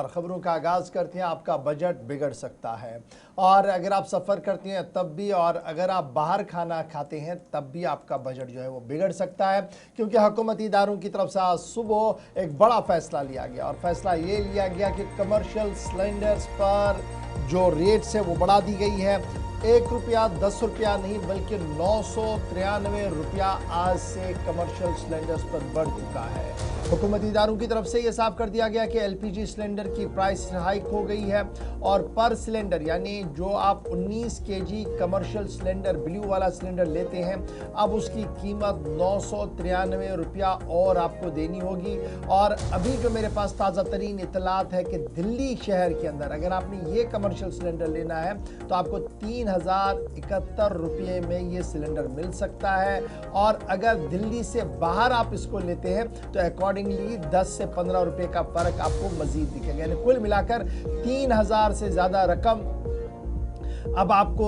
और ख़बरों का आगाज़ करते हैं। आपका बजट बिगड़ सकता है, और अगर आप सफ़र करते हैं तब भी, और अगर आप बाहर खाना खाते हैं तब भी आपका बजट जो है वो बिगड़ सकता है, क्योंकि हुकूमती इदारों की तरफ से आज सुबह एक बड़ा फ़ैसला लिया गया। और फ़ैसला ये लिया गया कि कमर्शियल सिलेंडर्स पर जो रेट्स है वो बढ़ा दी गई है। 1 रुपया 10 रुपया नहीं बल्कि 993 रुपया आज से कमर्शियल सिलेंडर्स पर बढ़ चुका है। हुकूमती इदारों की तरफ से ये साफ कर दिया गया कि एलपीजी सिलेंडर की प्राइस हाइक हो गई है, और पर सिलेंडर यानी जो आप 19 केजी कमर्शियल सिलेंडर ब्लू वाला सिलेंडर लेते हैं, अब उसकी कीमत 993 रुपया और आपको देनी होगी। और अभी जो मेरे पास ताज़ा तरीन इतलात है कि दिल्ली शहर के अंदर अगर आपने ये कमर्शियल सिलेंडर लेना है तो आपको 3071 रुपये में ये सिलेंडर मिल सकता है, और अगर दिल्ली से बाहर आप इसको लेते हैं तो अकॉर्डिंगली 10 से 15 रुपये का फ़र्क आपको मजीद दिखेगा। यानी कुल मिलाकर 3000 से ज़्यादा रकम अब आपको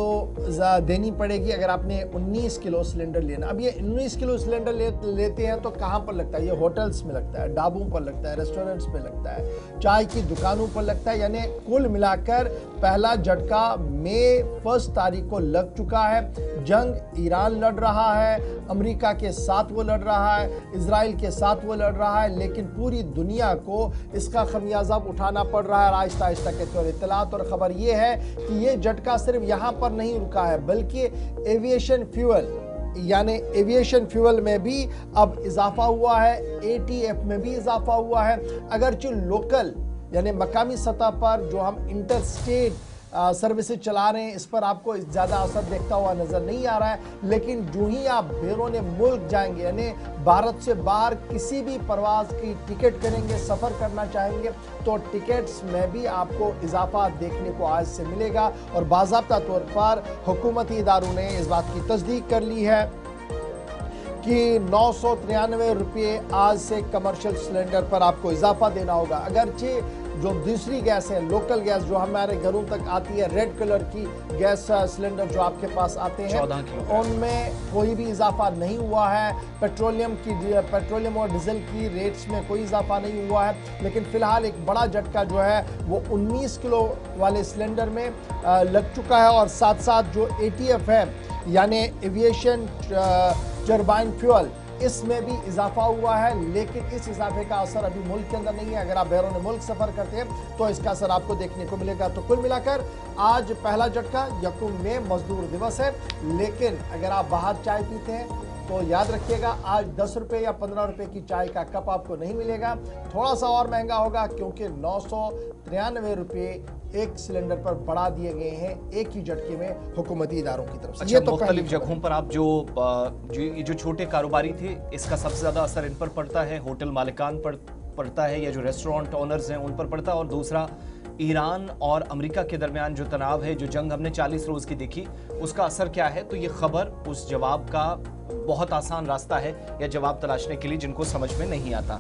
देनी पड़ेगी अगर आपने 19 किलो सिलेंडर लेना। अब ये 19 किलो सिलेंडर लेते हैं तो कहाँ पर लगता है? ये होटल्स में लगता है, ढाबों पर लगता है, रेस्टोरेंट्स में लगता है, चाय की दुकानों पर लगता है। यानी कुल मिलाकर पहला झटका मई 1 तारीख को लग चुका है। जंग ईरान लड़ रहा है, अमेरिका के साथ वो लड़ रहा है, इजराइल के साथ वो लड़ रहा है, लेकिन पूरी दुनिया को इसका खमियाजा उठाना पड़ रहा है आहिस्ता आहिस्ता के तौर। इत्तलात और ख़बर ये है कि ये झटका सिर्फ यहाँ पर नहीं रुका है, बल्कि एविएशन फ्यूल यानी एविएशन फ्यूल में भी अब इजाफा हुआ है, एटीएफ में भी इजाफा हुआ है। अगरचे लोकल यानी मकामी सतह पर जो हम इंटरस्टेट सर्विसेज चला रहे हैं, इस पर आपको ज़्यादा असर देखता हुआ नज़र नहीं आ रहा है, लेकिन जो ही आप बैरून मुल्क जाएंगे यानी भारत से बाहर किसी भी परवाज़ की टिकट करेंगे, सफ़र करना चाहेंगे, तो टिकट्स में भी आपको इजाफा देखने को आज से मिलेगा। और बाज़ाब्ता तौर पर हुकूमती इदारों ने इस बात की तस्दीक कर ली है कि 993 रुपये आज से कमर्शियल सिलेंडर पर आपको इजाफा देना होगा। अगरचे जो दूसरी गैस है, लोकल गैस जो हमारे घरों तक आती है, रेड कलर की गैस सिलेंडर जो आपके पास आते हैं, उनमें कोई भी इजाफा नहीं हुआ है। पेट्रोलियम और डीजल की रेट्स में कोई इजाफा नहीं हुआ है, लेकिन फ़िलहाल एक बड़ा झटका जो है वो 19 किलो वाले सिलेंडर में लग चुका है। और साथ साथ जो एटीएफ है यानी एविएशन टरबाइन फ्यूल, इसमें भी इजाफा हुआ है, लेकिन इस इजाफे का असर अभी मुल्क के अंदर नहीं है। अगर आप बैरून मुल्क सफ़र करते हैं तो इसका असर आपको देखने को मिलेगा। तो कुल मिलाकर आज पहला झटका 1 मई मजदूर दिवस है, लेकिन अगर आप बाहर चाय पीते हैं तो याद रखिएगा आज 10 रुपये या 15 रुपये की चाय का कप आपको नहीं मिलेगा, थोड़ा सा और महंगा होगा, क्योंकि 993 रुपये एक सिलेंडर पर बढ़ा दिए गए हैं एक ही झटके में हुकूमती इदारों की तरफ से। अच्छा, मुख्तलिफ जगहों पर आप जो छोटे कारोबारी थे, इसका सबसे ज़्यादा असर इन पर पड़ता है, होटल मालिकान पर पड़ता है, या जो रेस्टोरेंट ओनर्स हैं उन पर पड़ता है, और दूसरा ईरान और अमेरिका के दरमियान जो तनाव है, जो जंग हमने 40 रोज़ की देखी, उसका असर क्या है? तो ये खबर उस जवाब का बहुत आसान रास्ता है, या जवाब तलाशने के लिए जिनको समझ में नहीं आता।